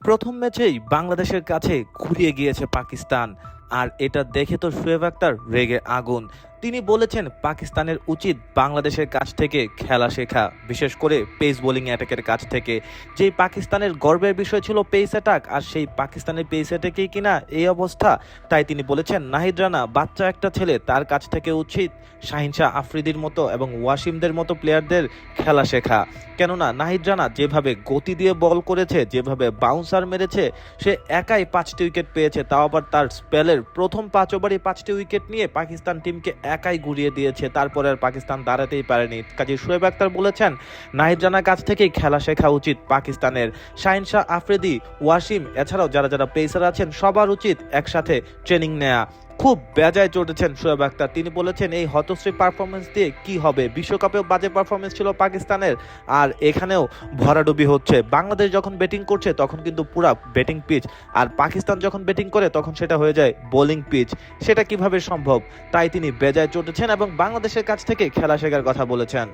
প্রথম ম্যাচেই বাংলাদেশের কাছে খুঁড়িয়ে গিয়েছে পাকিস্তান। আর এটা দেখে তো শোয়েব আক্তার রেগে আগুন। তিনি বলেছেন পাকিস্তানের উচিত বাংলাদেশের কাছ থেকে খেলা শেখা, বিশেষ করে পেস বোলিং অ্যাটাকের কাছ থেকে। যেই পাকিস্তানের গর্বের বিষয় ছিল পেস অ্যাটাক, আর সেই পাকিস্তানের পেস অ্যাটাকেই কিনা এই অবস্থা। তাই তিনি বলেছেন নাহিদ রানা বাচ্চা একটা ছেলে, তার কাছ থেকে উচিত শাহিন শাহ আফ্রিদির মতো এবং ওয়াসিমদের মতো প্লেয়ারদের খেলা শেখা। কেননা নাহিদ রানা যেভাবে গতি দিয়ে বল করেছে, যেভাবে বাউন্সার মেরেছে, সে একাই 5টি উইকেট পেয়েছে, তাও আবার তার স্পেলের প্রথম 5 ওভারই 5টি উইকেট নিয়ে পাকিস্তান টিমকে একাই গুড়িয়ে দিয়েছে। তারপরে আর পাকিস্তান দাঁড়াতেই পারেনি। কাজী শোয়েব আক্তার বলেছেন নাহিদ রানার কাছ থেকেই খেলা শেখা উচিত পাকিস্তানের। শাহিন শাহ আফ্রিদি, ওয়াসিম, এছাড়াও যারা যারা পেসার আছেন সবার উচিত একসাথে ট্রেনিং নেয়া। খুব বেজায় চটেছেন শোয়েব আক্তার। তিনি বলেছেন এই হতশ্রী পারফরমেন্স দিয়ে কি হবে, বিশ্বকাপেও বাজে পারফরমেন্স ছিল পাকিস্তানের, আর এখানেও ভরাডুবি হচ্ছে। বাংলাদেশ যখন ব্যাটিং করছে তখন কিন্তু পুরা ব্যাটিং পিচ, আর পাকিস্তান যখন ব্যাটিং করে তখন সেটা হয়ে যায় বোলিং পিচ। সেটা কিভাবে সম্ভব? তাই তিনি বেজায় চটেছেন এবং বাংলাদেশের কাছ থেকে খেলা শেখার কথা বলেছেন।